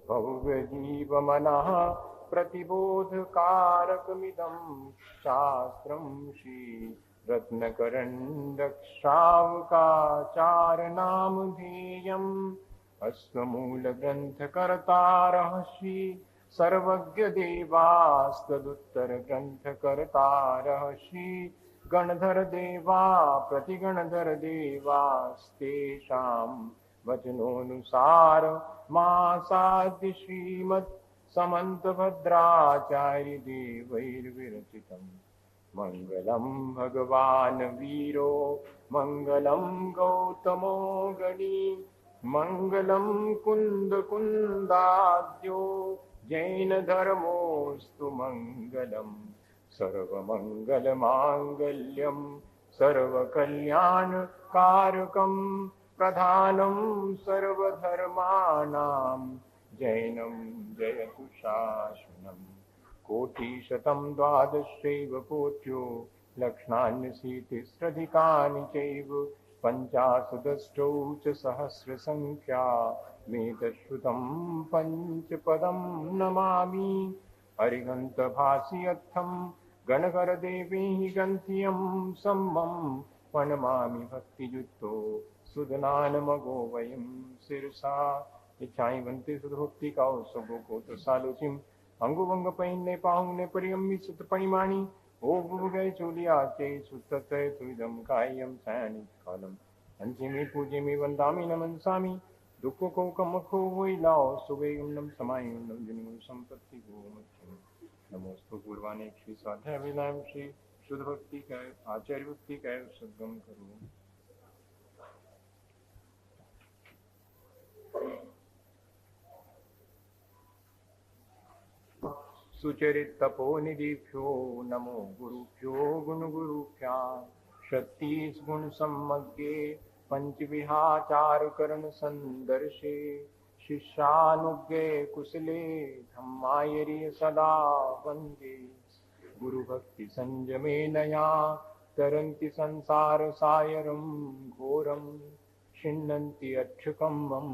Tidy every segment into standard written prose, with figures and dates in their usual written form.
भव्यजीवमनः प्रतिबोधकारकमिदं शास्त्रं श्रीरत्नकरण्डश्रावकाचारनामधेयम् अस्ममूलग्रन्थकर्तारः श्री सर्वज्ञदेवास्तदुत्तरग्रन्थकर्तारः श्री गणधरदेवा प्रतिगणधरदेवास्तेषां वचनोऽनुसार मासाद्य श्रीमत् समन्तभद्राचार्य देवैर्विरचितम् मङ्गलं भगवान् वीरो मङ्गलं गौतमो गणी मङ्गलं कुन्दकुन्दाद्यो जैनधर्मोऽस्तु मङ्गलम् सर्वमङ्गलमाङ्गल्यं सर्वकल्याणकारकं प्रधानं सर्वधर्माणां जैनं जयतु शासनम् कोटिशतं द्वादशैव कोट्यो लक्षान्यशीतिस्रधिकानि चैव पञ्चाशदष्टौ च सहस्रसङ्ख्या मेतश्रुतं पञ्चपदं नमामि हरिहन्तभाष्यर्थं गणकरदेवैः गन्त्यं सम्मं प्रणमामि भक्तियुक्तो सुदनानमगो वयं शिरसा इच्छाई बनते सुधोक्तिकाओ सबो को तो सालोचिम अंगुवंग पहिने पाहुने परियम्मि सुतपणिमाणि ओ बुगय चोलिया चे सुततय तुइदम कायम सयानि कालम अंचिमि पूजिमि वंदामि नमनसामि दुखो को कमखो वैलाओ सुवेगम समायुन्नम जिन्मु संपत्ति को नमोस्तु पूर्वाने श्री स्वाध्याय विनाम श्री शुद्ध भक्ति का आचार्य भक्ति का सद्गम करो। सुचरित तपोनिधिभ्यो नमो गुरुभ्यो गुणगुरुभ्यां छत्तीस गुण सम्मग्गे पंचविहाचारकरण संदर्शे शिष्यानुज्ञे कुशले धम्मायरि सदा वन्दे गुरुभक्ति संयमे नया तरन्ति संसार सायरं घोरं छिन्नन्ति अक्षकम्मं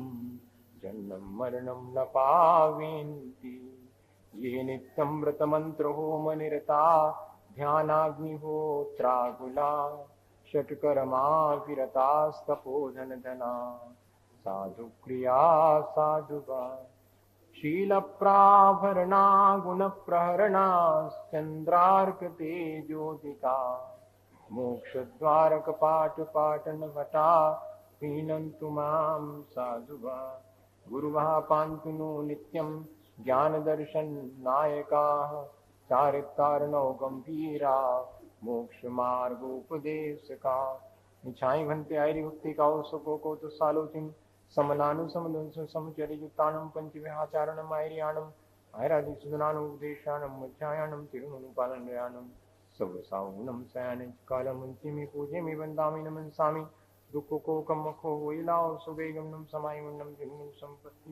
जन्मं मरणं न पावेन्ति ये नित्यं व्रतमन्त्रहोमनिरता ध्यानाग्निहोत्राकुला षट्कर्मा विरतास्तपोधनधना साधुक्रिया साधुवा शीलप्राभरणा गुणप्रहरणाश्चन्द्रार्कतेजोदिता मोक्षद्वारकपाटपाटनभटा पीनन्तु मां साधुवा गुरुवः पान्तु नो नित्यं ज्ञानदर्शन नायकाः चारितार्णव गंभीरा मोक्ष मार्गोपदेशका निछाई भंते आयरी भक्ति का सुखो को तो सालोचिम समनानु समदंस समचरियुक्तानं पंचविहाचारणम आयरियाणम आयरादि सुदनानुपदेशानं मध्यायानं तिरुमनुपालनयानं सर्वसाहुनं सयानं कालम अंतिमे पूजेमि वन्दामि नमन्सामि दुःखो को कमखो वैलाओ सुवेगं समायुन्नं जिन्मु संपत्ति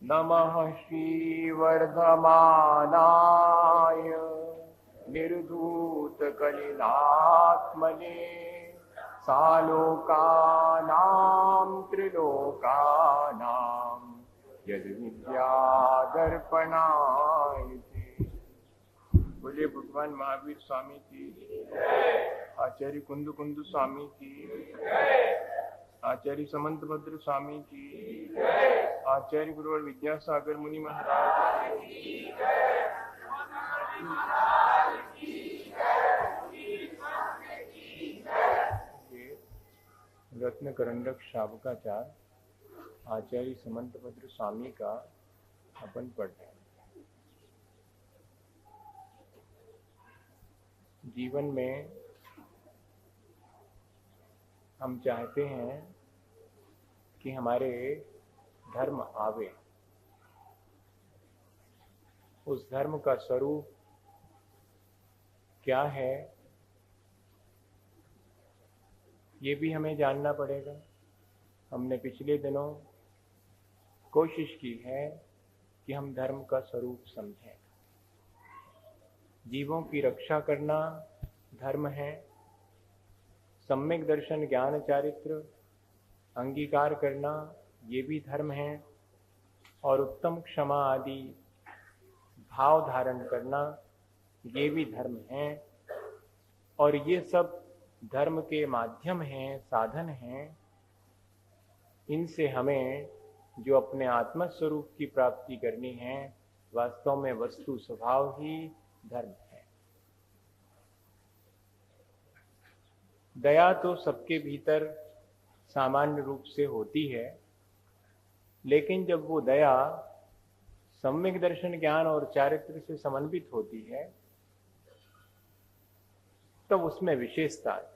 नमः श्रीवर्धमानाय निर्धूतकलिलात्मने सालोकानां त्रिलोकानां यद्विद्यादर्पणाय ते। बोले भगवान महावीर स्वामी की, आचार्य कुंदु कुंदु स्वामी की, आचार्य समंत भद्र स्वामी की, आचार्य गुरुवर विद्यासागर मुनि महाराज की। रत्न करंडक श्रावकाचार आचार्य समंत भद्र स्वामी का अपन पढ़ रहे हैं। जीवन में हम चाहते हैं कि हमारे धर्म आवे, उस धर्म का स्वरूप क्या है ये भी हमें जानना पड़ेगा। हमने पिछले दिनों कोशिश की है कि हम धर्म का स्वरूप समझें। जीवों की रक्षा करना धर्म है, सम्यक दर्शन ज्ञान चारित्र अंगीकार करना ये भी धर्म है, और उत्तम क्षमा आदि भाव धारण करना ये भी धर्म है। और ये सब धर्म के माध्यम हैं, साधन हैं। इनसे हमें जो अपने आत्म स्वरूप की प्राप्ति करनी है, वास्तव में वस्तु स्वभाव ही धर्म है। दया तो सबके भीतर सामान्य रूप से होती है, लेकिन जब वो दया सम्यक दर्शन ज्ञान और चारित्र से समन्वित होती है, तब तो उसमें विशेषता है।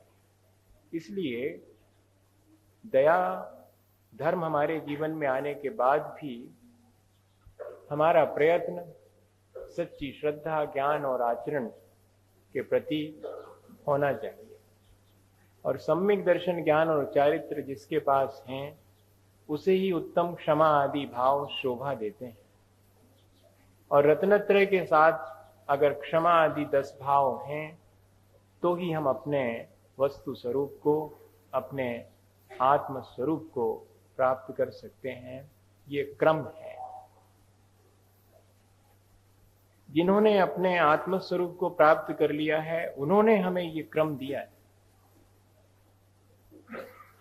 इसलिए दया धर्म हमारे जीवन में आने के बाद भी हमारा प्रयत्न सच्ची श्रद्धा, ज्ञान और आचरण के प्रति होना चाहिए। और सम्यक दर्शन ज्ञान और चारित्र जिसके पास हैं, उसे ही उत्तम क्षमा आदि भाव शोभा देते हैं। और रत्नत्रय के साथ अगर क्षमा आदि 10 भाव हैं, तो ही हम अपने वस्तु स्वरूप को, अपने आत्म स्वरूप को प्राप्त कर सकते हैं। ये क्रम है। जिन्होंने अपने आत्म स्वरूप को प्राप्त कर लिया है, उन्होंने हमें ये क्रम दिया है।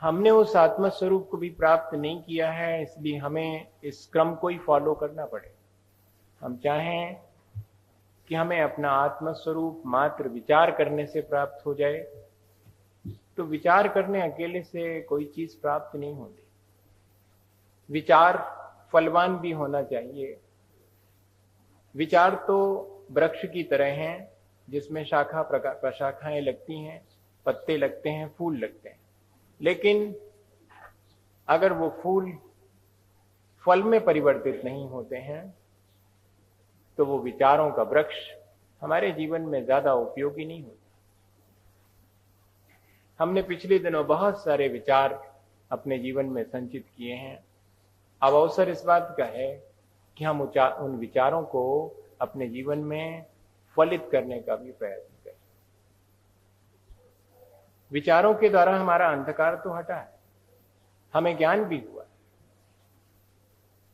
हमने उस आत्म स्वरूप को भी प्राप्त नहीं किया है, इसलिए हमें इस क्रम को ही फॉलो करना पड़े। हम चाहें कि हमें अपना आत्म स्वरूप मात्र विचार करने से प्राप्त हो जाए, तो विचार करने अकेले से कोई चीज प्राप्त नहीं होती। विचार फलवान भी होना चाहिए। विचार तो वृक्ष की तरह हैं, जिसमें शाखा प्रशाखाएं लगती हैं, पत्ते लगते हैं, फूल लगते हैं। लेकिन अगर वो फूल फल में परिवर्तित नहीं होते हैं, तो वो विचारों का वृक्ष हमारे जीवन में ज्यादा उपयोगी नहीं होता। हमने पिछले दिनों बहुत सारे विचार अपने जीवन में संचित किए हैं। अब अवसर इस बात का है कि हम उन विचारों को अपने जीवन में फलित करने का भी प्रयत्न करें। विचारों के द्वारा हमारा अंधकार तो हटा है, हमें ज्ञान भी हुआ,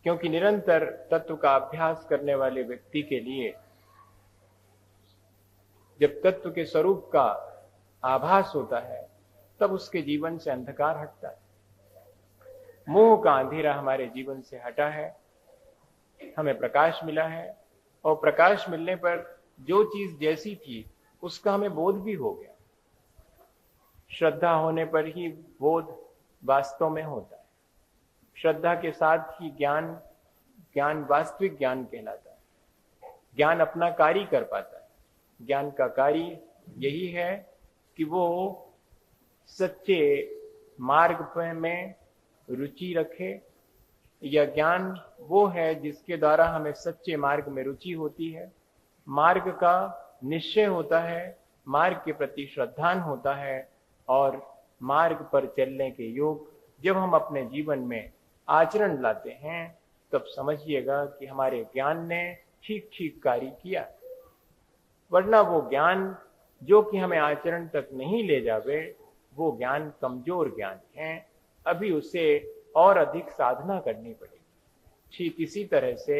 क्योंकि निरंतर तत्व का अभ्यास करने वाले व्यक्ति के लिए जब तत्व के स्वरूप का आभास होता है, तब उसके जीवन से अंधकार हटता है। मोह का अंधेरा हमारे जीवन से हटा है, हमें प्रकाश मिला है। और प्रकाश मिलने पर जो चीज जैसी थी उसका हमें बोध भी हो गया। श्रद्धा होने पर ही बोध वास्तव में होता है। श्रद्धा के साथ ही ज्ञान वास्तविक ज्ञान कहलाता है। ज्ञान अपना कार्य कर पाता है। ज्ञान का कार्य यही है कि वो सच्चे मार्ग में रुचि रखे, या ज्ञान वो है जिसके द्वारा हमें सच्चे मार्ग में रुचि होती है, मार्ग का निश्चय होता है, मार्ग के प्रति श्रद्धान होता है, और मार्ग पर चलने के योग जब हम अपने जीवन में आचरण लाते हैं, तब समझिएगा कि हमारे ज्ञान ने ठीक ठीक कार्य किया। वरना वो ज्ञान जो कि हमें आचरण तक नहीं ले जावे, वो ज्ञान कमजोर ज्ञान है। अभी उसे और अधिक साधना करनी पड़ेगी। ठीक इसी तरह से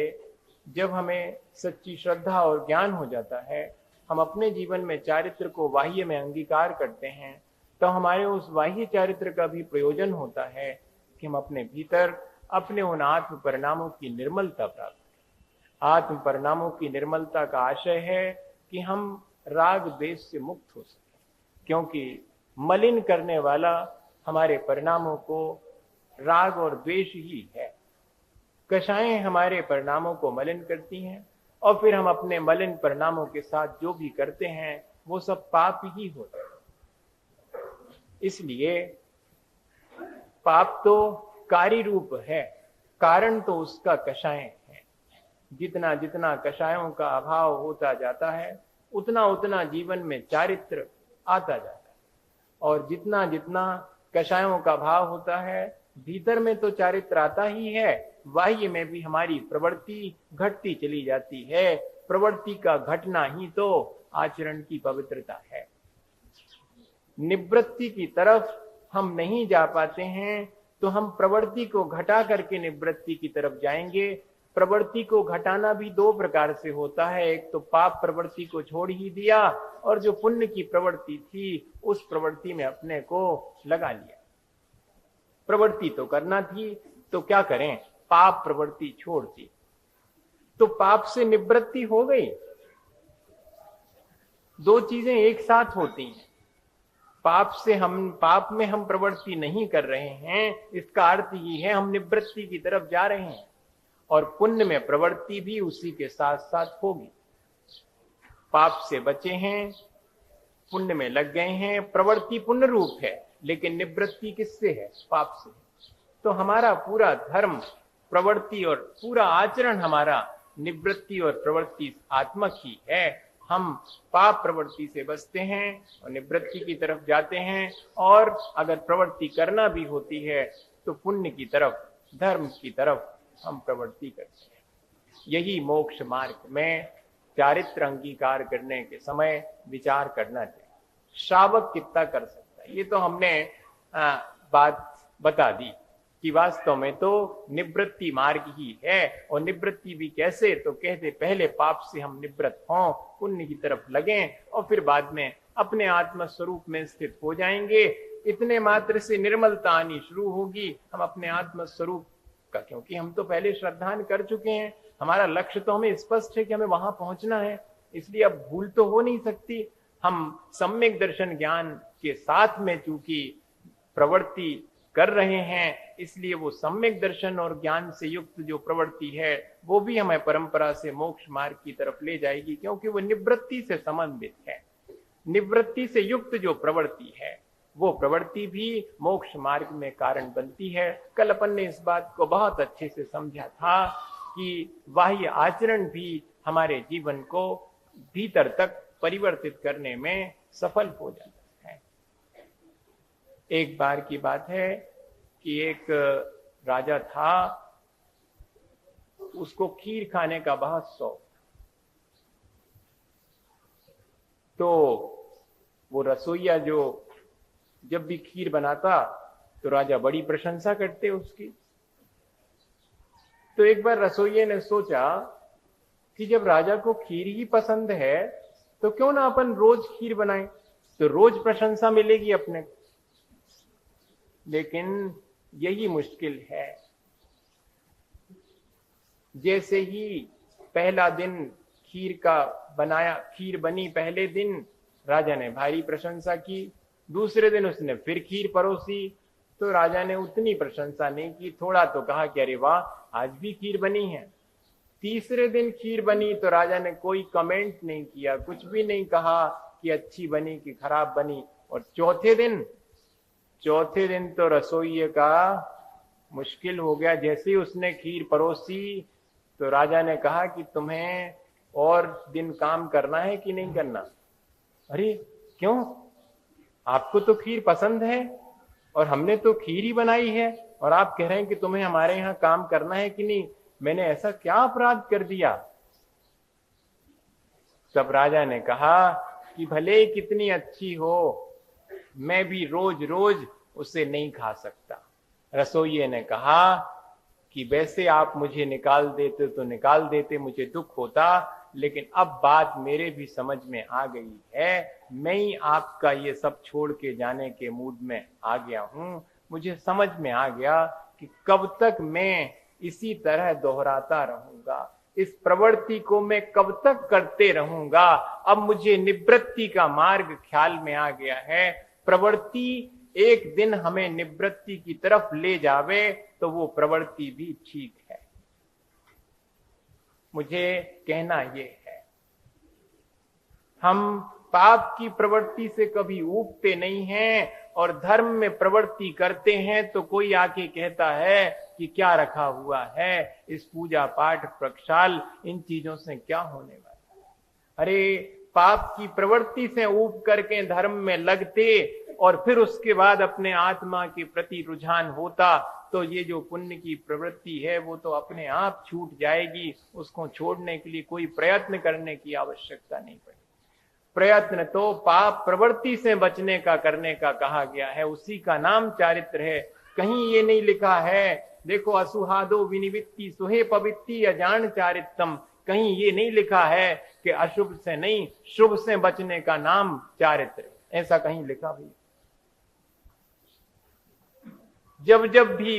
जब हमें सच्ची श्रद्धा और ज्ञान हो जाता है, हम अपने जीवन में चारित्र को बाह्य में अंगीकार करते हैं, तो हमारे उस बाह्य चारित्र का भी प्रयोजन होता है कि हम अपने भीतर अपने उन आत्म परिणामों की निर्मलता प्राप्त करें। आत्म परिणामों की निर्मलता का आशय है कि हम राग द्वेष से मुक्त हो सकें, क्योंकि मलिन करने वाला हमारे परिणामों को राग और द्वेष ही है। कषायें हमारे परिणामों को मलिन करती हैं, और फिर हम अपने मलिन परिणामों के साथ जो भी करते हैं वो सब पाप ही होता है। इसलिए पाप तो कार्य रूप है, कारण तो उसका कषाय है। जितना जितना कषायों का अभाव होता जाता है, उतना उतना जीवन में चारित्र आता जाता है। और जितना जितना कषायों का भाव होता है, भीतर में तो चारित्र आता ही है, बाह्य में भी हमारी प्रवृत्ति घटती चली जाती है। प्रवृत्ति का घटना ही तो आचरण की पवित्रता है। निवृत्ति की तरफ हम नहीं जा पाते हैं, तो हम प्रवृत्ति को घटा करके निवृत्ति की तरफ जाएंगे। प्रवृत्ति को घटाना भी दो प्रकार से होता है, एक तो पाप प्रवृत्ति को छोड़ ही दिया, और जो पुण्य की प्रवृत्ति थी उस प्रवृत्ति में अपने को लगा लिया। प्रवृत्ति तो करना थी तो क्या करें, पाप प्रवृत्ति छोड़ दी, तो पाप से निवृत्ति हो गई। दो चीजें एक साथ होती हैं। पाप में हम प्रवृत्ति नहीं कर रहे हैं, इसका अर्थ ही है हम निवृत्ति की तरफ जा रहे हैं, और पुण्य में प्रवृत्ति भी उसी के साथ साथ होगी। पाप से बचे हैं, पुण्य में लग गए हैं, प्रवृत्ति पुण्य रूप है, लेकिन निवृत्ति किससे है, पाप से। तो हमारा पूरा धर्म प्रवृत्ति और पूरा आचरण हमारा निवृत्ति और प्रवृत्ति आत्मक ही है। हम पाप प्रवृत्ति से बचते हैं और निवृत्ति की तरफ जाते हैं, और अगर प्रवृत्ति करना भी होती है तो पुण्य की तरफ, धर्म की तरफ हम प्रवृत्ति करते हैं। यही मोक्ष मार्ग में चारित्र अंगीकार करने के समय विचार करना चाहिए। श्रावक कितना कर सकता है, ये तो हमने बात बता दी कि वास्तव में तो निवृत्ति मार्ग ही है। और निवृत्ति भी कैसे, तो कहते पहले पाप से हम निवृत्त हों, पुण्य की तरफ लगें, और फिर बाद में अपने आत्म स्वरूप में स्थित हो जाएंगे। इतने मात्र से निर्मलता आनी शुरू होगी हम अपने आत्म स्वरूप का, क्योंकि हम तो पहले श्रद्धान कर चुके हैं। हमारा लक्ष्य तो हमें स्पष्ट है कि हमें वहां पहुंचना है, इसलिए अब भूल तो हो नहीं सकती। हम सम्यक दर्शन ज्ञान के साथ में चूंकि प्रवृत्ति कर रहे हैं, इसलिए वो सम्यक दर्शन और ज्ञान से युक्त जो प्रवृत्ति है वो भी हमें परंपरा से मोक्ष मार्ग की तरफ ले जाएगी, क्योंकि वो निवृत्ति से संबंधित है। निवृत्ति से युक्त जो प्रवृत्ति है वो प्रवृत्ति भी मोक्ष मार्ग में कारण बनती है। कल अपन ने इस बात को बहुत अच्छे से समझा था कि बाह्य आचरण भी हमारे जीवन को भीतर तक परिवर्तित करने में सफल हो जाता है। एक बार की बात है कि एक राजा था, उसको खीर खाने का बहुत शौक। तो वो रसोइया जो जब भी खीर बनाता तो राजा बड़ी प्रशंसा करते उसकी। तो एक बार रसोइये ने सोचा कि जब राजा को खीर ही पसंद है तो क्यों ना अपन रोज खीर बनाएं, तो रोज प्रशंसा मिलेगी अपने। लेकिन यही मुश्किल है। जैसे ही पहला दिन खीर बनी, पहले दिन राजा ने भारी प्रशंसा की। दूसरे दिन उसने फिर खीर परोसी तो राजा ने उतनी प्रशंसा नहीं की, थोड़ा तो कहा कि अरे वाह आज भी खीर बनी है। तीसरे दिन खीर बनी तो राजा ने कोई कमेंट नहीं किया, कुछ भी नहीं कहा कि अच्छी बनी कि खराब बनी। और चौथे दिन तो रसोइये का मुश्किल हो गया। जैसे ही उसने खीर परोसी तो राजा ने कहा कि तुम्हें और दिन काम करना है कि नहीं करना। अरे क्यों, आपको तो खीर पसंद है और हमने तो खीर ही बनाई है, और आप कह रहे हैं कि तुम्हें हमारे यहाँ काम करना है कि नहीं, मैंने ऐसा क्या अपराध कर दिया। तब राजा ने कहा कि भले कितनी अच्छी हो, मैं भी रोज रोज उसे नहीं खा सकता। रसोइये ने कहा कि वैसे आप मुझे निकाल देते तो निकाल देते, मुझे दुख होता, लेकिन अब बात मेरे भी समझ में आ गई है। मैं ही आपका ये सब छोड़ के जाने के मूड में आ गया हूं। मुझे समझ में आ गया कि कब तक मैं इसी तरह दोहराता रहूंगा, इस प्रवृत्ति को मैं कब तक करते रहूंगा। अब मुझे निवृत्ति का मार्ग ख्याल में आ गया है। प्रवृत्ति एक दिन हमें निवृत्ति की तरफ ले जावे तो वो प्रवृत्ति भी ठीक है। मुझे कहना ये है, हम पाप की प्रवृत्ति से कभी ऊबते नहीं हैं, और धर्म में प्रवृत्ति करते हैं तो कोई आके कहता है कि क्या रखा हुआ है, इस पूजा पाठ प्रक्षाल इन चीजों से क्या होने वाला है। अरे पाप की प्रवृत्ति से ऊब करके धर्म में लगते और फिर उसके बाद अपने आत्मा के प्रति रुझान होता तो ये जो पुण्य की प्रवृत्ति है वो तो अपने आप छूट जाएगी। उसको छोड़ने के लिए कोई प्रयत्न करने की आवश्यकता नहीं पड़ेगी। प्रयत्न तो पाप प्रवृत्ति से बचने का करने का कहा गया है, उसी का नाम चारित्र है। कहीं ये नहीं लिखा है, देखो असुहादो विनिवित्ति सुहे पवित्ति अजान चारित्तम, कहीं ये नहीं लिखा है कि अशुभ से नहीं शुभ से बचने का नाम चारित्र, ऐसा कहीं लिखा भी। जब जब भी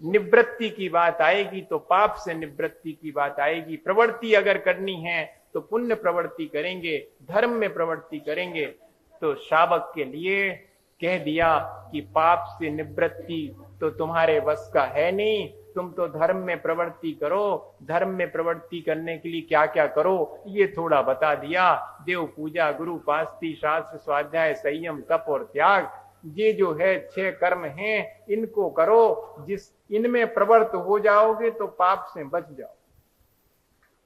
निवृत्ति की बात आएगी तो पाप से निवृत्ति की बात आएगी। प्रवृत्ति अगर करनी है तो पुण्य प्रवृत्ति करेंगे, धर्म में प्रवृत्ति करेंगे। तो शावक के लिए कह दिया कि पाप से निवृत्ति तो तुम्हारे बस का है नहीं, तुम तो धर्म में प्रवृत्ति करो। धर्म में प्रवृत्ति करने के लिए क्या क्या करो ये थोड़ा बता दिया। देव पूजा, गुरु पास्ती, शास्त्र स्वाध्याय, संयम, तप और त्याग, ये जो है 6 कर्म हैं, इनको करो। जिस इनमें प्रवृत्त हो जाओगे तो पाप से बच जाओ।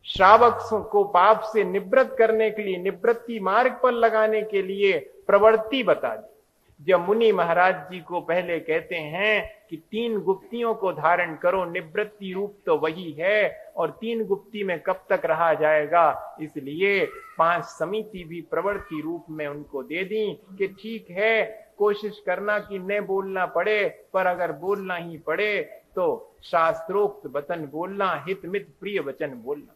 श्रावक को पाप से निवृत्त करने के लिए, निवृत्ति मार्ग पर लगाने के लिए प्रवृत्ति बता दी। जब मुनि महाराज जी को पहले कहते हैं कि 3 गुप्तियों को धारण करो, निवृत्ति रूप तो वही है, और 3 गुप्ति में कब तक रहा जाएगा, इसलिए 5 समिति भी प्रवृत्ति रूप में उनको दे दी कि ठीक है, कोशिश करना कि न बोलना पड़े, पर अगर बोलना ही पड़े तो शास्त्रोक्त वचन बोलना, हित मित प्रिय वचन बोलना।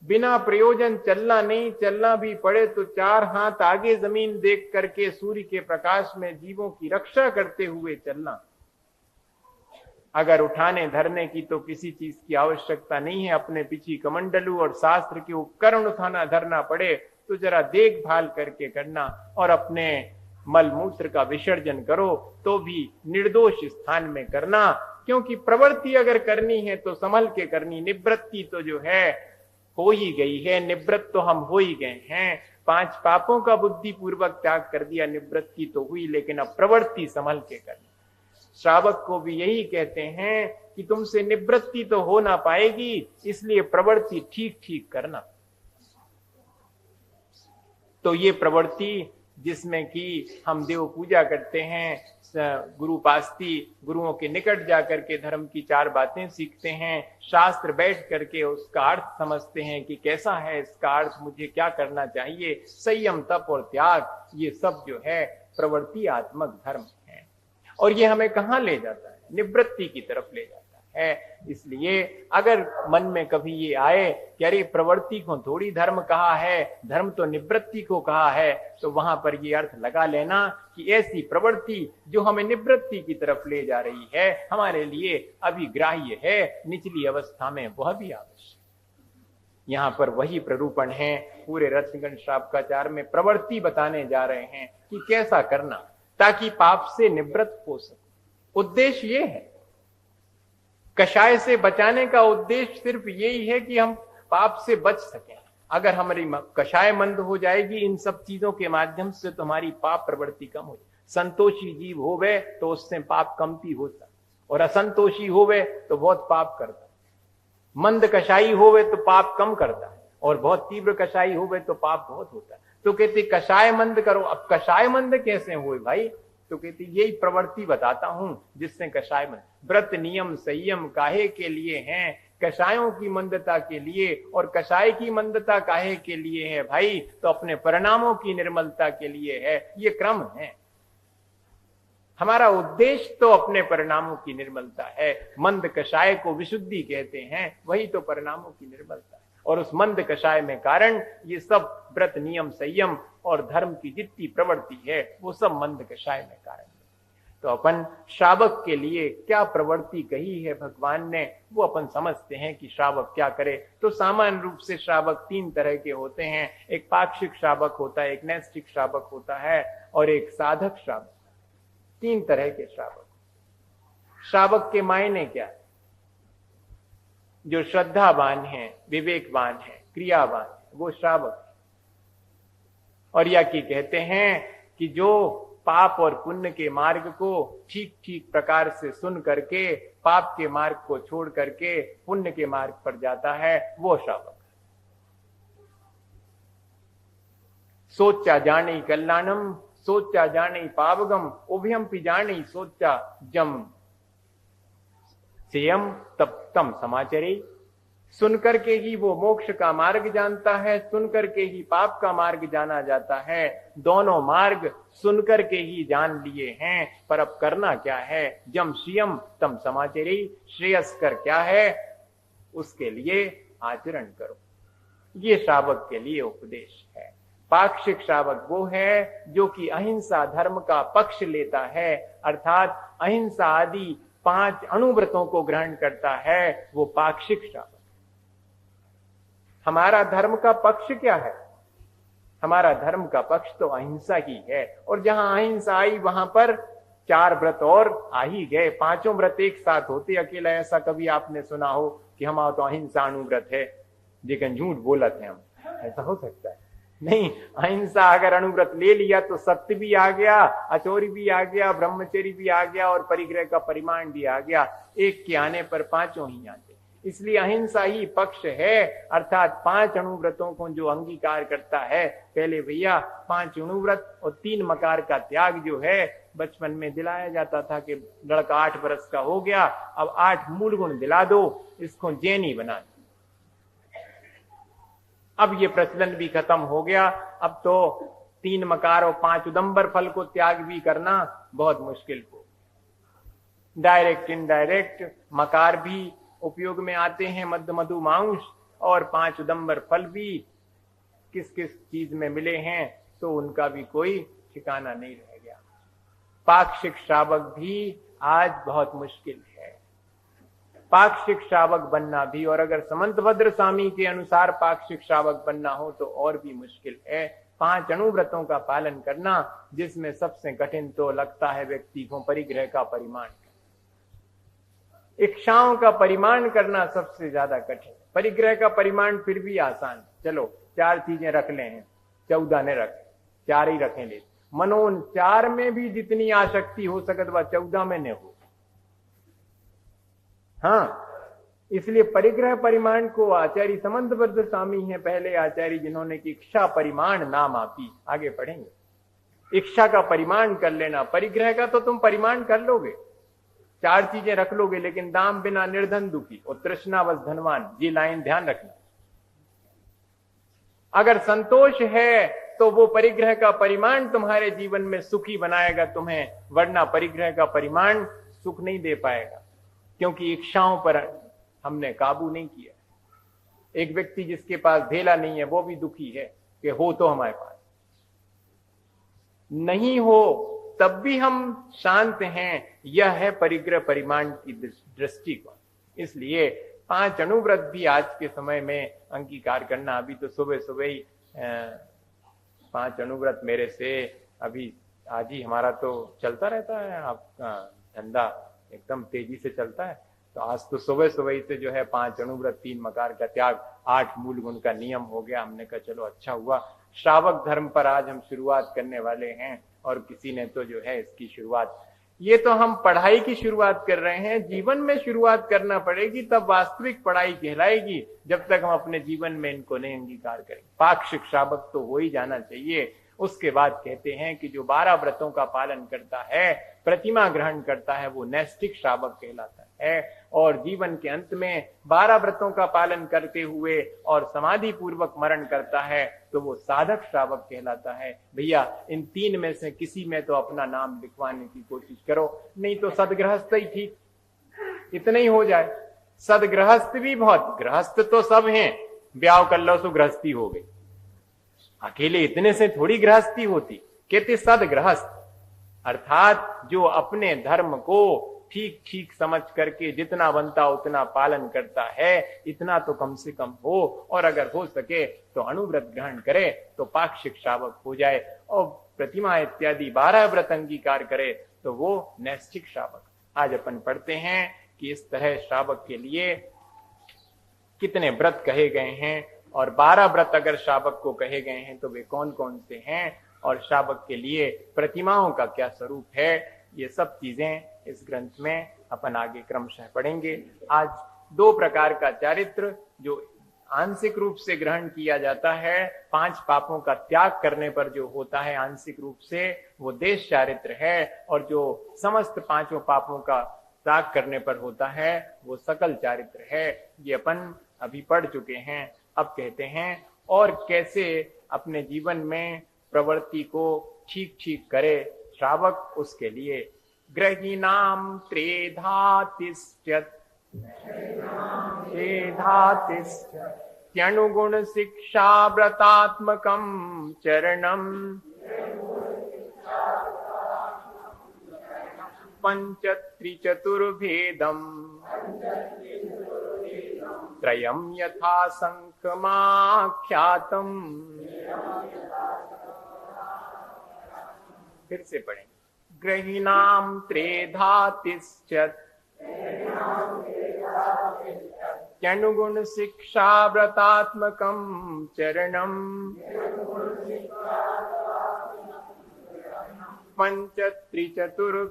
बिना प्रयोजन चलना नहीं, चलना भी पड़े तो 4 हाथ आगे जमीन देख करके सूर्य के प्रकाश में जीवों की रक्षा करते हुए चलना। अगर उठाने धरने की तो किसी चीज की आवश्यकता नहीं है, अपने पीछे कमंडलू और शास्त्र के उपकरण उठाना धरना पड़े तो जरा देखभाल करके करना, और अपने मल मूत्र का विसर्जन करो तो भी निर्दोष स्थान में करना। क्योंकि प्रवृत्ति अगर करनी है तो संभल के करनी। निवृत्ति तो जो है हो ही गई है, निवृत्त तो हम हो ही गए हैं। 5 पापों का बुद्धि पूर्वक त्याग कर दिया, निवृत्ति तो हुई, लेकिन अब प्रवृत्ति संभल के करनी। श्रावक को भी यही कहते हैं कि तुमसे निवृत्ति तो हो ना पाएगी, इसलिए प्रवृत्ति ठीक ठीक करना। तो ये प्रवृत्ति जिसमें कि हम देव पूजा करते हैं, गुरु पास्ती, गुरुओं के निकट जाकर के धर्म की 4 बातें सीखते हैं, शास्त्र बैठ करके उसका अर्थ समझते हैं कि कैसा है इसका अर्थ, मुझे क्या करना चाहिए, संयम, तप और त्याग, ये सब जो है प्रवृत्ति आत्मक धर्म है। और ये हमें कहाँ ले जाता है? निवृत्ति की तरफ ले जाता है। इसलिए अगर मन में कभी ये आए कि अरे प्रवृत्ति को थोड़ी धर्म कहा है, धर्म तो निवृत्ति को कहा है, तो वहां पर ये अर्थ लगा लेना कि ऐसी प्रवृत्ति जो हमें निवृत्ति की तरफ ले जा रही है हमारे लिए अभिग्राह्य है, निचली अवस्था में वह भी आवश्यक। यहाँ पर वही प्ररूपण है। पूरे रत्नगण श्रावकाचार में प्रवृत्ति बताने जा रहे हैं कि कैसा करना ताकि पाप से निवृत्त हो सके। उद्देश्य ये है, कषाय से बचाने का उद्देश्य सिर्फ यही है कि हम पाप से बच सकें। अगर हमारी कषाय मंद हो जाएगी इन सब चीजों के माध्यम से तो हमारी पाप प्रवृत्ति कम हो जाएगी। संतोषी जीव होवे तो उससे पाप कमती होता, और असंतोषी होवे तो बहुत पाप करता। मंद कषाई होवे तो पाप कम करता है, और बहुत तीव्र कषाई होवे तो पाप बहुत होता है। तो कहते कषाय मंद करो। अब कषाय मंद कैसे हुए भाई? तो कहती यही प्रवृत्ति बताता हूं जिससे कषाय मंद। व्रत नियम संयम काहे के लिए हैं? कषायों की मंदता के लिए। और कषाय की मंदता काहे के लिए है भाई? तो अपने परिणामों की निर्मलता के लिए है। ये क्रम है। हमारा उद्देश्य तो अपने परिणामों की निर्मलता है। मंद कषाय को विशुद्धि कहते हैं, वही तो परिणामों की निर्मलता है। और उस मंद कषाय में कारण ये सब व्रत नियम संयम और धर्म की जितनी प्रवृत्ति है वो सब मंद कषाय में कारण है। तो अपन श्रावक के लिए क्या प्रवृत्ति कही है भगवान ने, वो अपन समझते हैं कि श्रावक क्या करे। तो सामान्य रूप से श्रावक 3 तरह के होते हैं। एक पाक्षिक श्रावक होता है, एक नैष्ठिक श्रावक होता है, और एक साधक श्रावक। 3 तरह के श्रावक। श्रावक के मायने क्या है? जो श्रद्धावान है, विवेकवान है, क्रियावान है, वो श्रावक है। और या कि कहते हैं कि जो पाप और पुण्य के मार्ग को ठीक ठीक प्रकार से सुन करके पाप के मार्ग को छोड़ करके पुण्य के मार्ग पर जाता है, वो श्रावक है। सोचा जाने कल्याणम, सोचा जाने पावगम, उभयम पि जाने सोचा जम सेयम तब तम समाचरे। सुन करके ही वो मोक्ष का मार्ग जानता है, सुन करके ही पाप का मार्ग जाना जाता है। दोनों मार्ग सुन करके ही जान लिए हैं, पर अब करना क्या है? जम श्रियम तम समाचरी, श्रेयस्कर क्या है उसके लिए आचरण करो। ये श्रावक के लिए उपदेश है। पाक्षिक श्रावक वो है जो कि अहिंसा धर्म का पक्ष लेता है, अर्थात अहिंसा आदि 5 अणुव्रतों को ग्रहण करता है, वो पाक्षिक श्रावक। हमारा धर्म का पक्ष क्या है? हमारा धर्म का पक्ष तो अहिंसा ही है, और जहां अहिंसा आई वहां पर 4 व्रत और आ ही गए। 5 व्रत एक साथ होते अकेला ऐसा कभी आपने सुना हो कि हमारा तो अहिंसा अणुव्रत है, लेकिन झूठ बोलत है हम? ऐसा हो सकता है? नहीं। अहिंसा अगर अणुव्रत ले लिया तो सत्य भी आ गया, अचोरी भी आ गया, ब्रह्मचर्य भी आ गया, और परिग्रह का परिमाण भी आ गया। एक के आने पर 5 ही आते। इसलिए अहिंसा ही पक्ष है, अर्थात 5 अणुव्रतों को जो अंगीकार करता है। पहले भैया 5 अणुव्रत और 3 मकार का त्याग जो है, बचपन में दिलाया जाता था कि लड़का 8 वर्ष का हो गया, अब 8 मूल गुण दिला दो, इसको जैनी बना दो। अब ये प्रचलन भी खत्म हो गया। अब तो 3 मकार और 5 उदंबर फल को त्याग भी करना बहुत मुश्किल हो। डायरेक्ट इनडायरेक्ट मकार भी उपयोग में आते हैं, मध्य मधु मांस, और 5 उदंबर फल भी किस किस चीज में मिले हैं तो उनका भी कोई ठिकाना नहीं रह गया। पाक्षिक श्रावक भी आज बहुत मुश्किल है। पाक्षिक श्रावक बनना भी, और अगर समंतभद्र स्वामी के अनुसार पाक्षिक श्रावक बनना हो तो और भी मुश्किल है। 5 अणुव्रतों का पालन करना, जिसमें सबसे कठिन तो लगता है व्यक्ति को परिग्रह का परिमाण। इच्छाओं का परिमाण करना सबसे ज्यादा कठिन। परिग्रह का परिमाण फिर भी आसान, चलो 4 चीजें रख ले हैं, 14 ने रखे, 4 ही रखें ले। मनोन 4 में भी जितनी आसक्ति हो सकत वह 14 में न हो। हाँ, इसलिए परिग्रह परिमाण को आचार्य समंतभद्र स्वामी है पहले आचार्य, जिन्होंने की इच्छा परिमाण नाम आपी। आगे पढ़ेंगे। इच्छा का परिमाण कर लेना, परिग्रह का तो तुम परिमाण कर लोगे, 4 चीजें रख लोगे, लेकिन दाम बिना निर्धन दुखी और तृष्णावश धनवान। ये लाइन ध्यान रखना। अगर संतोष है तो वो परिग्रह का परिमाण तुम्हारे जीवन में सुखी बनाएगा तुम्हें, वरना परिग्रह का परिमाण सुख नहीं दे पाएगा, क्योंकि इच्छाओं पर हमने काबू नहीं किया। एक व्यक्ति जिसके पास धेला नहीं है वो भी दुखी है कि हो तो हमारे पास, नहीं हो तब भी हम शांत हैं। यह है परिग्रह परिमाण की दृष्टिकोण। इसलिए 5 अणुव्रत भी आज के समय में अंगीकार करना। अभी तो सुबह सुबह ही 5 अणुव्रत मेरे से अभी आज ही हमारा तो चलता रहता है, आपका धंधा एकदम तेजी से चलता है। तो आज तो सुबह सुबह से जो है 5 अणुव्रत, 3 मकार का त्याग, 8 मूल गुण का नियम हो गया। हमने कहा चलो अच्छा हुआ, श्रावक धर्म पर आज हम शुरुआत करने वाले हैं, और किसी ने तो जो है इसकी शुरुआत, ये तो हम पढ़ाई की शुरुआत कर रहे हैं, जीवन में शुरुआत करना पड़ेगी, तब वास्तविक पढ़ाई कहलाएगी। जब तक हम अपने जीवन में इनको नहीं अंगीकार करेंगे, पाक्षिक श्रावक तो हो ही जाना चाहिए। उसके बाद कहते हैं कि जो 12 व्रतों का पालन करता है, प्रतिमा ग्रहण करता है, वो नैष्ठिक श्रावक कहलाता है। और जीवन के अंत में 12 व्रतों का पालन करते हुए और समाधि पूर्वक मरण करता है तो वो साधक श्रावक कहलाता है। भैया इन 3 में से किसी में तो अपना नाम लिखवाने की कोशिश करो, नहीं तो सदगृहस्थ ही ठीक, इतना ही हो जाए। सदगृहस्थ भी बहुत, गृहस्थ तो सब हैं, ब्याह कर लो सो गृहस्थी हो गई, अकेले इतने से थोड़ी गृहस्थी होती। कहते सदगृहस्थ, अर्थात जो अपने धर्म को ठीक ठीक समझ करके जितना बनता उतना पालन करता है, इतना तो कम से कम हो, और अगर हो सके तो अणुव्रत ग्रहण करे तो पाक्षिक श्रावक हो जाए, और प्रतिमा इत्यादि 12 व्रत अंगीकार करे तो वो नैष्ठिक श्रावक। आज अपन पढ़ते हैं कि इस तरह श्रावक के लिए कितने व्रत कहे गए हैं, और 12 व्रत अगर श्रावक को कहे गए हैं तो वे कौन कौन से हैं, और श्रावक के लिए प्रतिमाओं का क्या स्वरूप है। ये सब चीजें इस ग्रंथ में अपन आगे क्रमशः पढ़ेंगे। आज 2 प्रकार का चारित्र जो आंशिक रूप से ग्रहण किया जाता है, 5 पापों का त्याग करने पर जो होता है आंशिक रूप से, वो देश चारित्र है, और जो समस्त 5 पापों का त्याग करने पर होता है वो सकल चारित्र है। ये अपन अभी पढ़ चुके हैं। अब कहते हैं और कैसे अपने जीवन में प्रवृत्ति को ठीक ठीक करे श्रावक, उसके लिए ग्रहीणाम त्रेधातिष्ठत् त्यनुगुण शिक्षा व्रतात्मकं चरणम पंचत्रिचतुर्भेदम त्रयं यथा संख्यमाख्यातम। फिर से पढ़ेंगे। ग्रहीणाम त्रेधातिष्ठत् त्यनुगुण शिक्षा व्रतात्मकं चरणम पंचत्रिचतुर्भेदम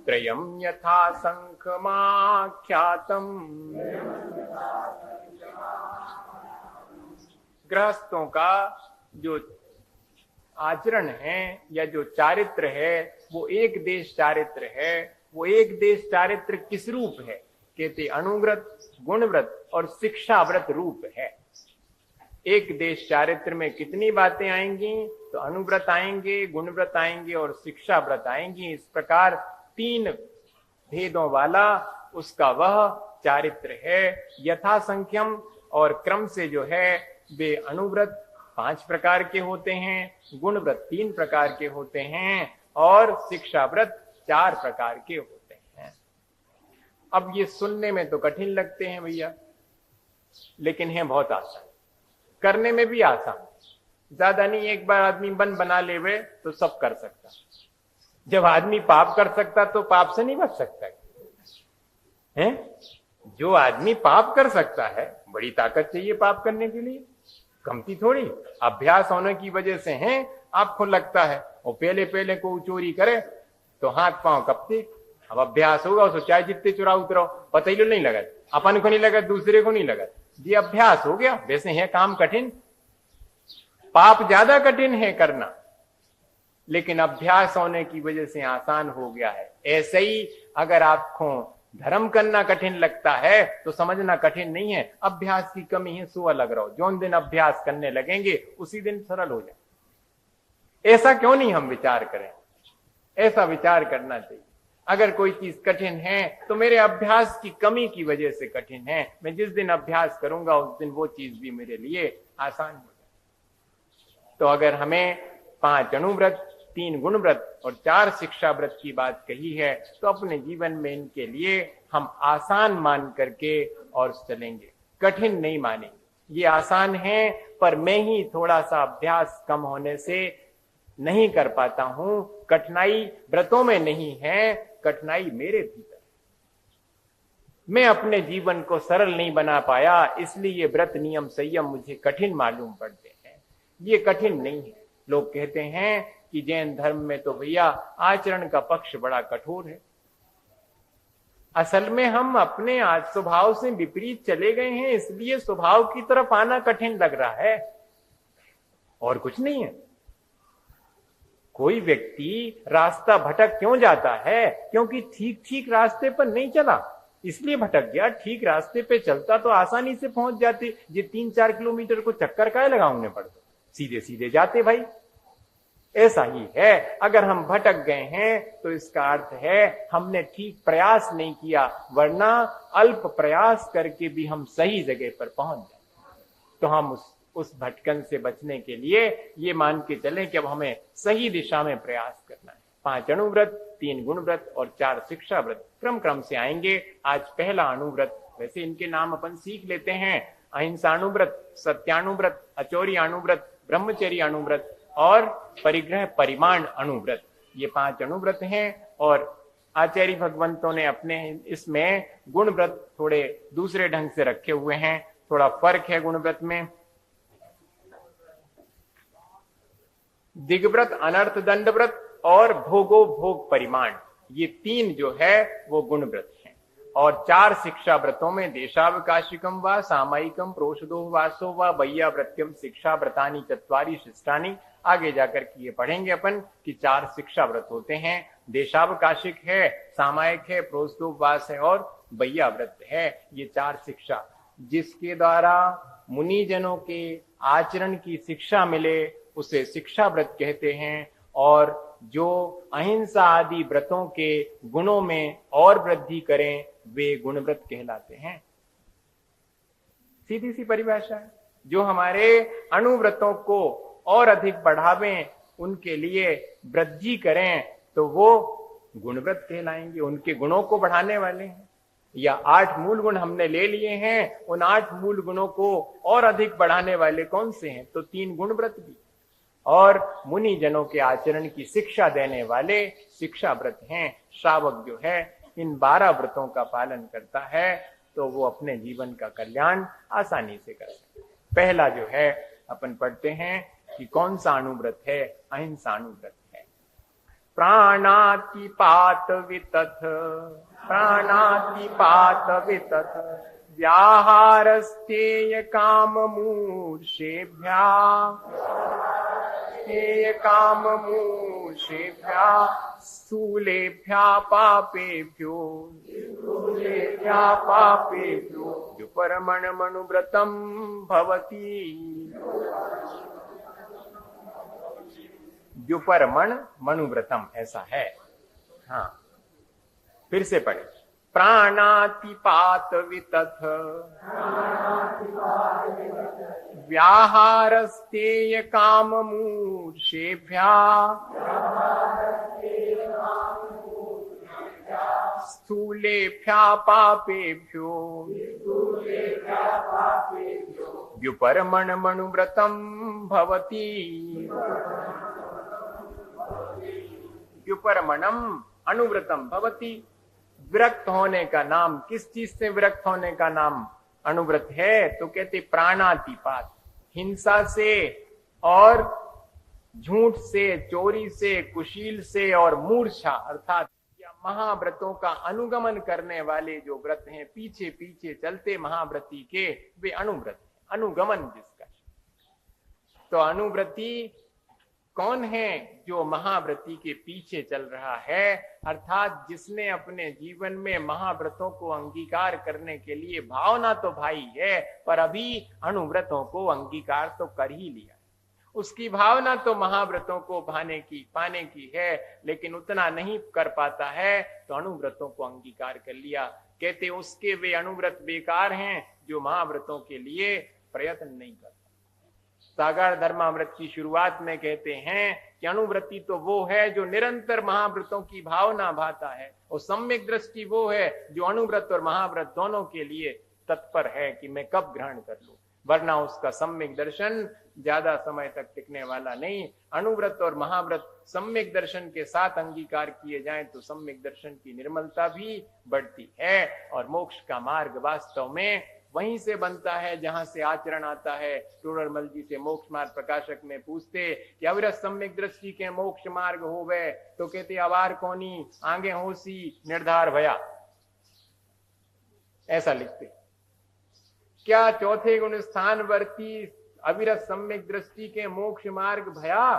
त्रयं यथा संख्यमाख्यातम। गृहस्थों का जो आचरण है या जो चारित्र है वो एक देश चारित्र है। वो एक देश चारित्र किस रूप है? कहते अनुव्रत, गुणव्रत और शिक्षा व्रत रूप है। एक देश चारित्र में कितनी बातें आएंगी? तो अनुव्रत आएंगे, गुणव्रत आएंगे और शिक्षा व्रत आएंगी। इस प्रकार 3 भेदों वाला उसका वह चारित्र है। यथा संख्यम और क्रम से जो है वे अनुव्रत 5 प्रकार के होते हैं, गुणव्रत 3 प्रकार के होते हैं और शिक्षा व्रत 4 प्रकार के होते हैं। अब ये सुनने में तो कठिन लगते हैं भैया, लेकिन है बहुत आसान, करने में भी आसान। ज्यादा नहीं, एक बार आदमी मन बना लेवे तो सब कर सकता। जब आदमी पाप कर सकता तो पाप से नहीं बच सकता है? जो आदमी पाप कर सकता है, बड़ी ताकत चाहिए पाप करने के लिए, कमती थोड़ी। अभ्यास होने की वजह से है आपको लगता है। और पहले पहले को चोरी करे तो हाथ पांव कपते। अब अभ्यास होगा उसको चाहे जितने चुरा उतरो पता ही नहीं लगा, अपन को नहीं लगा, दूसरे को नहीं लगा। ये अभ्यास हो गया। वैसे है काम कठिन, पाप ज्यादा कठिन है करना, लेकिन अभ्यास होने की वजह से आसान हो गया है। ऐसे ही अगर आपको धर्म करना कठिन लगता है तो समझना कठिन नहीं है, अभ्यास की कमी है। सो अलग रहो, जो दिन अभ्यास करने लगेंगे उसी दिन सरल हो जाए। ऐसा क्यों नहीं हम विचार करें? ऐसा विचार करना चाहिए। अगर कोई चीज कठिन है तो मेरे अभ्यास की कमी की वजह से कठिन है। मैं जिस दिन अभ्यास करूंगा उस दिन वो चीज भी मेरे लिए आसान हो जाए। तो अगर हमें 5 अनुव्रत, 3 गुणव्रत और 4 शिक्षा व्रत की बात कही है तो अपने जीवन में इनके लिए हम आसान मान करके और चलेंगे, कठिन नहीं मानेंगे। ये आसान है पर मैं ही थोड़ा सा अभ्यास कम होने से नहीं कर पाता हूं। कठिनाई व्रतों में नहीं है, कठिनाई मेरे भीतर। मैं अपने जीवन को सरल नहीं बना पाया, इसलिए ये व्रत नियम संयम मुझे कठिन मालूम पड़ते हैं। ये कठिन नहीं है। लोग कहते हैं कि जैन धर्म में तो भैया आचरण का पक्ष बड़ा कठोर है। असल में हम अपने आज स्वभाव से विपरीत चले गए हैं, इसलिए स्वभाव की तरफ आना कठिन लग रहा है, और कुछ नहीं है। कोई व्यक्ति रास्ता भटक क्यों जाता है? क्योंकि ठीक ठीक रास्ते पर नहीं चला, इसलिए भटक गया। ठीक रास्ते पे चलता तो आसानी से पहुंच जाते। ये 3-4 किलोमीटर को चक्कर काहे लगाने पड़ते, सीधे सीधे जाते भाई। ऐसा ही है, अगर हम भटक गए हैं तो इसका अर्थ है हमने ठीक प्रयास नहीं किया, वरना अल्प प्रयास करके भी हम सही जगह पर पहुंच जाए। तो हम उस भटकन से बचने के लिए ये मान के चलें कि अब हमें सही दिशा में प्रयास करना है। 5 अनुव्रत, 3 गुणव्रत और 4 शिक्षा व्रत क्रम क्रम से आएंगे। आज पहला अनुव्रत, वैसे इनके नाम अपन सीख लेते हैं। अहिंसानुव्रत, सत्यानुव्रत, अचौर्यानुव्रत, ब्रह्मचर्य अनुव्रत और परिग्रह परिमाण अनुव्रत, ये 5 अनुव्रत हैं। और आचार्य भगवंतों ने अपने इसमें गुणव्रत थोड़े दूसरे ढंग से रखे हुए हैं, थोड़ा फर्क है गुणव्रत में। दिग्व्रत, अनर्थ दंड व्रत और भोगो भोग परिमाण, ये 3 जो है वो गुणव्रत हैं। और 4 शिक्षा व्रतों में देशावकाशिकम व सामयिकम प्रोषदो वासो व वैयाव्रत्यम शिक्षा व्रतानी 4 शिष्टानी, आगे जाकर के ये पढ़ेंगे अपन कि 4 शिक्षा व्रत होते हैं। देशावकाशिक है, सामायिक है, प्रोस्तोपवास है और बय्याव्रत है। ये 4 शिक्षा जिसके द्वारा मुनिजनों के आचरण की शिक्षा मिले उसे शिक्षा व्रत कहते हैं। और जो अहिंसा आदि व्रतों के गुणों में और वृद्धि करें वे गुणव्रत कहलाते हैं। सीधी सी परिभाषा है। जो हमारे अणुव्रतों को और अधिक बढ़ावें, उनके लिए वृद्धि करें तो वो गुणव्रत कहलाएंगे, उनके गुणों को बढ़ाने वाले हैं। या 8 मूल गुण हमने ले लिए हैं, उन 8 मूल गुणों को और अधिक बढ़ाने वाले कौन से हैं? तो 3 गुणव्रत भी। और मुनि जनों के आचरण की शिक्षा देने वाले शिक्षा व्रत हैं। श्रावक जो है इन 12 व्रतों का पालन करता है तो वो अपने जीवन का कल्याण आसानी से कर सकता है। पहला जो है अपन पढ़ते हैं कि कौन सा अणुव्रत है? अहिंसा अणुव्रत है। प्राणातिपात वितथ, प्राणातिपात वितथ व्याहारस्तेय काममूर्षेभ्यः, तेय काममूर्षेभ्यः स्थूलेभ्यः पापेभ्यो, स्थूलेभ्यः पापेभ्यो व्युपरमणमनुव्रतं भवति। व्युपरमण मनुव्रतम ऐसा है। हाँ, फिर से पढ़े। प्राणातिपात वितथ व्याहारस्तेय काममूर्षेभ्यः स्थूलेभ्यः पापेभ्यो व्युपरमणमनुव्रतं भवति। व्युपरमणम अनुव्रतम भवति। विरक्त होने का नाम, किस चीज से विरक्त होने का नाम अनुव्रत है? तो कहते प्राणातिपात, हिंसा से और झूठ से, चोरी से, कुशील से और मूर्छा अर्थात या महाव्रतों का अनुगमन करने वाले जो व्रत हैं, पीछे पीछे चलते महाव्रती के, वे अनुव्रत, अनुगमन जिसका। तो अनुव्रती कौन है? जो महाव्रती के पीछे चल रहा है, अर्थात जिसने अपने जीवन में महाव्रतों को अंगीकार करने के लिए भावना तो भाई है, पर अभी अनुव्रतों को अंगीकार तो कर ही लिया। उसकी भावना तो महाव्रतों को पाने की है, लेकिन उतना नहीं कर पाता है, तो अनुव्रतों को अंगीकार कर लिया। कहते उसके वे अनुव्रत बेकार हैं जो महाव्रतों के लिए प्रयत्न नहीं करता। सागर धर्माव्रत की शुरुआत में कहते हैं कि अनुव्रती तो वो है जो निरंतर महाव्रतों की भावना भाता है, और सम्यक दृष्टि वो है जो अनुव्रत और महाव्रत दोनों के लिए तत्पर है कि मैं कब ग्रहण कर लूं, वरना उसका सम्यक दर्शन ज्यादा समय तक टिकने वाला नहीं। अनुव्रत और महाव्रत सम्यक दर्शन के साथ अंगीकार किए जाएं तो सम्यक दर्शन की निर्मलता भी बढ़ती है, और मोक्ष का मार्ग वास्तव में वहीं से बनता है जहां से आचरण आता है। टूररमल जी से मोक्ष मार्ग प्रकाशक में पूछते कि अविरत सम्यक दृष्टि के मोक्ष मार्ग हो गए, तो कहते अवार कोनी आगे होसी निर्धार भया, ऐसा लिखते। क्या चौथे गुण स्थान वर्ती अविरत सम्यक दृष्टि के मोक्ष मार्ग भया?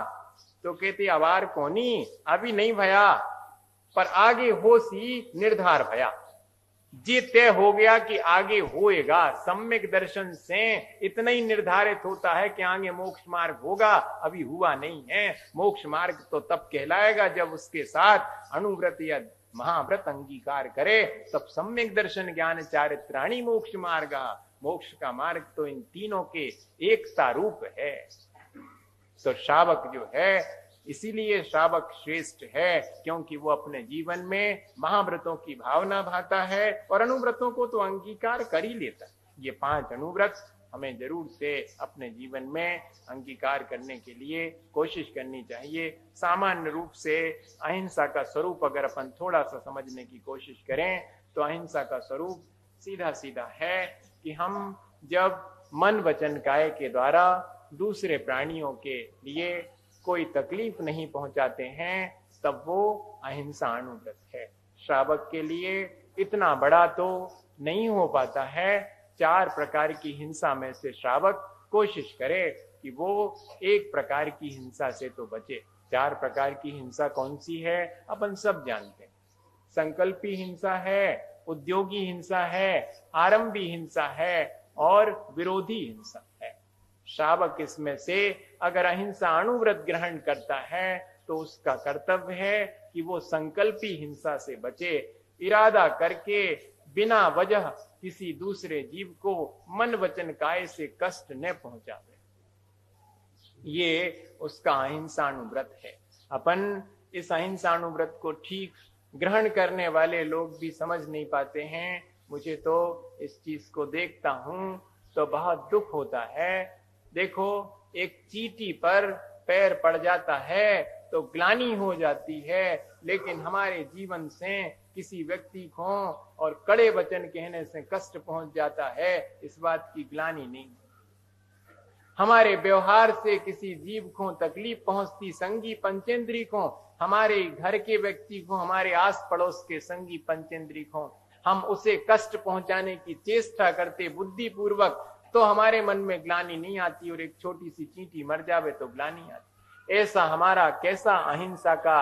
तो कहते अवार कोनी अभी नहीं भया, पर आगे होसी निर्धार भया। जी तय हो गया कि आगे होएगा। सम्यक दर्शन से इतना ही निर्धारित होता है कि आगे मोक्ष मार्ग होगा, अभी हुआ नहीं है। मोक्ष मार्ग तो तब कहलाएगा जब उसके साथ अनुव्रत या महाव्रत अंगीकार करे, तब सम्यक दर्शन ज्ञान चारित्राणी मोक्ष मार्ग। मोक्ष का मार्ग तो इन तीनों के एकता रूप है। तो श्रावक जो है, इसीलिए श्रावक श्रेष्ठ है, क्योंकि वो अपने जीवन में महाव्रतों की भावना भाता है और अनुव्रतों को तो अंगीकार कर ही लेता है। ये 5 अनुव्रत हमें जरूर से अपने जीवन में अंगीकार करने के लिए कोशिश करनी चाहिए। सामान्य रूप से अहिंसा का स्वरूप अगर अपन थोड़ा सा समझने की कोशिश करें तो अहिंसा का स्वरूप सीधा सीधा है कि हम जब मन वचन काया के द्वारा दूसरे प्राणियों के लिए कोई तकलीफ नहीं पहुंचाते हैं, तब वो अहिंसा अनुव्रत है। श्रावक के लिए इतना बड़ा तो नहीं हो पाता है। 4 प्रकार की हिंसा में से श्रावक कोशिश करे कि वो एक प्रकार की हिंसा से तो बचे। 4 प्रकार की हिंसा कौन सी है अपन सब जानते हैं। संकल्पी हिंसा है, उद्योगी हिंसा है, आरंभी हिंसा है और विरोधी हिंसा है। श्रावक इसमें से अगर अहिंसा अणुव्रत ग्रहण करता है तो उसका कर्तव्य है कि वो संकल्पी हिंसा से बचे, इरादा करके बिना वजह किसी दूसरे जीव को मन वचन काय से कष्ट न पहुंचावे। ये उसका अहिंसानुव्रत है। अपन इस अहिंसानुव्रत को ठीक ग्रहण करने वाले लोग भी समझ नहीं पाते हैं। मुझे तो इस चीज को देखता हूं तो बहुत दुख होता है। देखो, एक चींटी पर पैर पड़ जाता है तो ग्लानि हो जाती है, लेकिन हमारे जीवन से किसी व्यक्ति को और कड़े वचन कहने से कष्ट पहुंच जाता है, इस बात की ग्लानि नहीं। हमारे व्यवहार से किसी जीव को तकलीफ पहुंचती, संगी पंचेंद्री को, हमारे घर के व्यक्ति को, हमारे आस पड़ोस के संगी पंचेंद्री को हम उसे कष्ट पहुंचाने की चेष्टा करते बुद्धि पूर्वक, तो हमारे मन में ग्लानि नहीं आती, और एक छोटी सी चींटी मर जावे तो ग्लानि आती। ऐसा हमारा कैसा अहिंसा का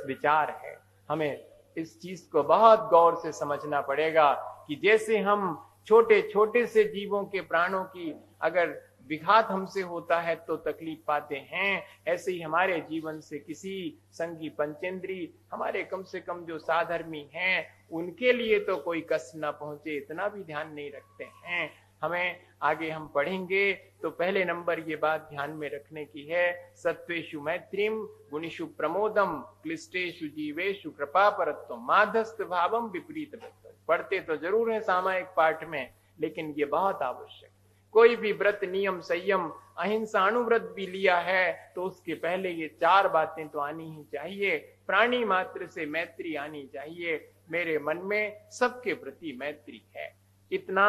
विचार है। हमें इस चीज को बहुत गौर से समझना पड़ेगा कि जैसे हम छोटे छोटे से जीवों के प्राणों की अगर विघात हमसे होता है तो तकलीफ पाते हैं, ऐसे ही हमारे जीवन से किसी संगी पंचेंद्री, हमारे कम से कम जो साधर्मी हैं, उनके लिए तो कोई कष्ट ना पहुंचे, इतना भी ध्यान नहीं रखते हैं। हमें आगे हम पढ़ेंगे तो पहले नंबर ये बात ध्यान में रखने की है, सत्वेषु मैत्रीम गुणिषु प्रमोदम क्लिष्टेषु जीवेषु कृपा परत्व माधस्थ भावम विपरीत वृत्तम। पढ़ते तो जरूर है सामायिक पाठ में, लेकिन ये बहुत आवश्यक। कोई भी व्रत, नियम, संयम, अहिंसा अणुव्रत भी लिया है तो उसके पहले ये 4 बातें तो आनी ही चाहिए। प्राणी मात्र से मैत्री आनी चाहिए, मेरे मन में सबके प्रति मैत्री है। इतना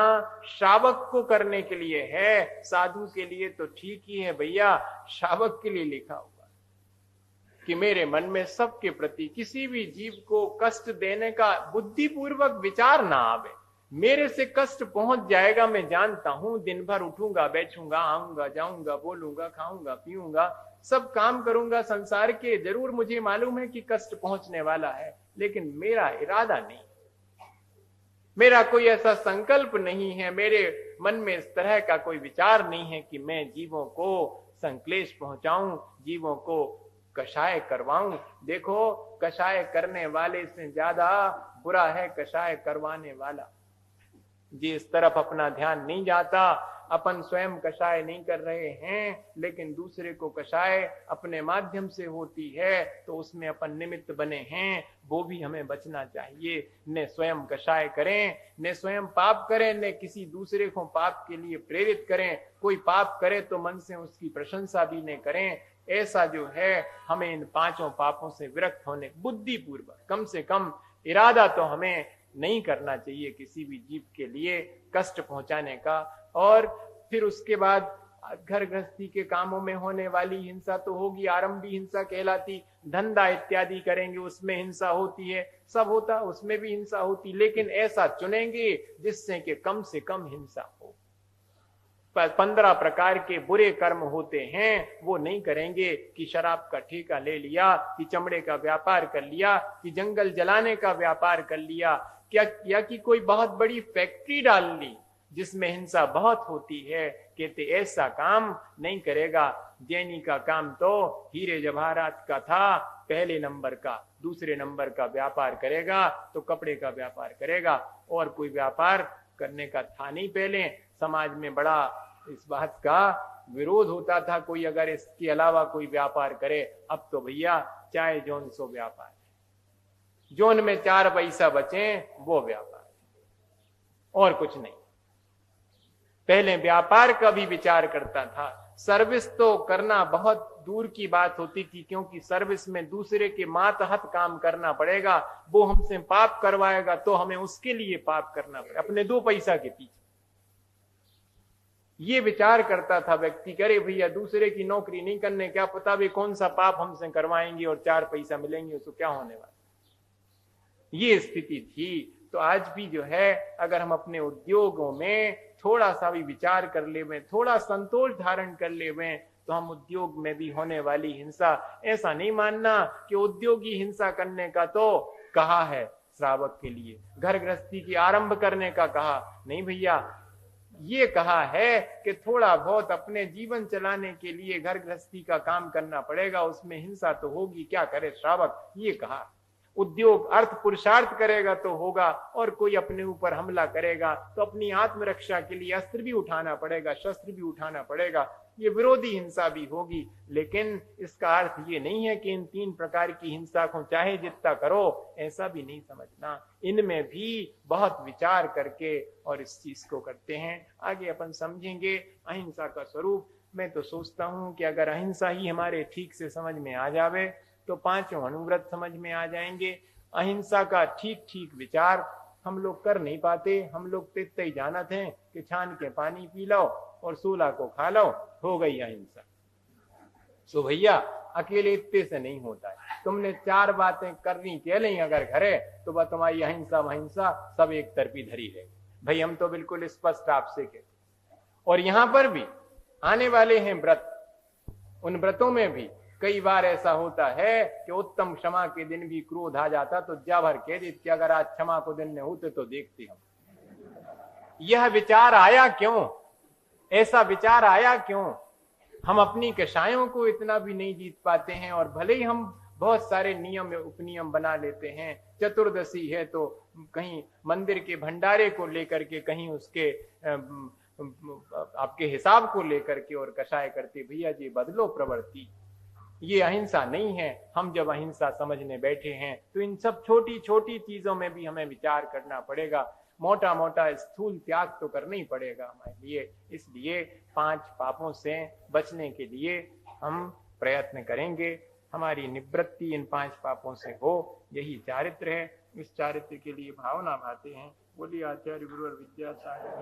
श्रावक को करने के लिए है, साधु के लिए तो ठीक ही है भैया, श्रावक के लिए लिखा हुआ कि मेरे मन में सबके प्रति किसी भी जीव को कष्ट देने का बुद्धिपूर्वक विचार ना आवे। मेरे से कष्ट पहुंच जाएगा, मैं जानता हूं, दिन भर उठूंगा, बैठूंगा, आऊंगा, जाऊंगा, बोलूंगा, खाऊंगा, पीऊंगा, सब काम करूंगा संसार के, जरूर मुझे मालूम है कि कष्ट पहुंचने वाला है, लेकिन मेरा इरादा नहीं, मेरा कोई ऐसा संकल्प नहीं है, मेरे मन में इस तरह का कोई विचार नहीं है कि मैं जीवों को संक्लेश पहुंचाऊं, जीवों को कषाय करवाऊं। देखो, कषाय करने वाले से ज्यादा बुरा है कषाय करवाने वाला। जिस तरफ अपना ध्यान नहीं जाता, अपन स्वयं कषाय नहीं कर रहे हैं, लेकिन दूसरे को कषाय अपने माध्यम से होती है, तो उसमें अपन निमित्त बने हैं, वो भी हमें बचना चाहिए। न स्वयं कषाय करें, न स्वयं पाप करें, न किसी दूसरे को पाप के लिए प्रेरित करें। कोई पाप करे तो मन से उसकी प्रशंसा भी न करें। ऐसा जो है, हमें इन 5 पापों से विरक्त होने, बुद्धिपूर्वक, कम से कम इरादा तो हमें नहीं करना चाहिए किसी भी जीव के लिए कष्ट पहुंचाने का। और फिर उसके बाद घर गृहस्थी के कामों में होने वाली हिंसा तो होगी, आरंभी हिंसा कहलाती। धंधा इत्यादि करेंगे उसमें हिंसा होती है, सब होता, उसमें भी हिंसा होती, लेकिन ऐसा चुनेंगे जिससे कि कम से कम हिंसा हो। 15 प्रकार के बुरे कर्म होते हैं, वो नहीं करेंगे कि शराब का ठेका ले लिया, कि चमड़े का व्यापार कर लिया, कि जंगल जलाने का व्यापार कर लिया, क्या किया कि कोई बहुत बड़ी फैक्ट्री डाल ली जिसमें हिंसा बहुत होती है। कहते ऐसा काम नहीं करेगा। जैनी का काम तो हीरे जवाहरात का था, पहले नंबर का, दूसरे नंबर का व्यापार करेगा तो कपड़े का व्यापार करेगा, और कोई व्यापार करने का था नहीं। पहले समाज में बड़ा इस बात का विरोध होता था, कोई अगर इसके अलावा कोई व्यापार करे। अब तो भैया चाहे जौन सो व्यापार है, जोन में 4 पैसा बचे वो व्यापार, और कुछ नहीं। पहले व्यापार का भी विचार करता था। सर्विस तो करना बहुत दूर की बात होती थी, क्योंकि सर्विस में दूसरे के मातहत काम करना पड़ेगा, वो हमसे पाप करवाएगा तो हमें उसके लिए पाप करना पड़ेगा, अपने 2 पैसा के पीछे। ये विचार करता था व्यक्ति, करे भैया दूसरे की नौकरी नहीं करने, क्या पता भी कौन सा पाप हमसे करवाएंगे और 4 पैसा मिलेंगे, उसको क्या होने वाला। ये स्थिति थी। तो आज भी जो है, अगर हम अपने उद्योगों में थोड़ा सा भी विचार कर लेवें, थोड़ा संतोष धारण कर लेवें, तो हम उद्योग में भी होने वाली हिंसा, ऐसा नहीं मानना कि उद्योगी हिंसा करने का तो कहा है श्रावक के लिए, घर गृहस्थी की आरंभ करने का कहा नहीं भैया, ये कहा है कि थोड़ा बहुत अपने जीवन चलाने के लिए घर गृहस्थी का काम करना पड़ेगा, उसमें हिंसा तो होगी, क्या करे श्रावक, ये कहा। उद्योग अर्थ पुरुषार्थ करेगा तो होगा, और कोई अपने ऊपर हमला करेगा तो अपनी आत्मरक्षा के लिए अस्त्र भी उठाना पड़ेगा, शस्त्र भी उठाना पड़ेगा, ये विरोधी हिंसा भी होगी। लेकिन इसका अर्थ ये नहीं है कि इन 3 प्रकार की हिंसा को चाहे जितना करो, ऐसा भी नहीं समझना, इनमें भी बहुत विचार करके और इस चीज को करते हैं। आगे अपन समझेंगे अहिंसा का स्वरूप। मैं तो सोचता हूं कि अगर अहिंसा ही हमारे ठीक से समझ में आ जावे तो 5 अनुव्रत समझ में आ जाएंगे। अहिंसा का ठीक ठीक विचार हम लोग कर नहीं पाते, हम लोग तो इतना ही जानते हैं कि छान के पानी पी लो और 16 को खा लो, हो गई अहिंसा। सो भैया अकेले इतने से नहीं होता है, तुमने 4 बातें करनी चलें अगर घरे तो वह तुम्हारी अहिंसा वहिंसा सब एक तरफी धरी रहे। भाई हम तो बिल्कुल स्पष्ट आपसे कहते, और यहां पर भी आने वाले हैं व्रत, उन व्रतों में भी कई बार ऐसा होता है कि उत्तम क्षमा के दिन भी क्रोध आ जाता, तो जा भर कह देते कि अगर आज क्षमा को दिन में होते तो देखते हम। यह विचार आया क्यों, ऐसा विचार आया क्यों? हम अपनी कषायों को इतना भी नहीं जीत पाते हैं, और भले ही हम बहुत सारे नियम उपनियम बना लेते हैं। चतुर्दशी है तो कहीं मंदिर के भंडारे को लेकर के, कहीं उसके आपके हिसाब को लेकर के और कषाय करते, भैया जी बदलो प्रवृत्ति, ये अहिंसा नहीं है। हम जब अहिंसा समझने बैठे हैं तो इन सब छोटी छोटी चीजों में भी हमें विचार करना पड़ेगा, मोटा मोटा स्थूल त्याग तो करना ही पड़ेगा हमारे लिए। इसलिए 5 पापों से बचने के लिए हम प्रयत्न करेंगे, हमारी निवृत्ति इन 5 पापों से हो, यही चारित्र है। इस चारित्र के लिए भावना भाते हैं। बोलिए आचार्य गुरु और विद्यासागर।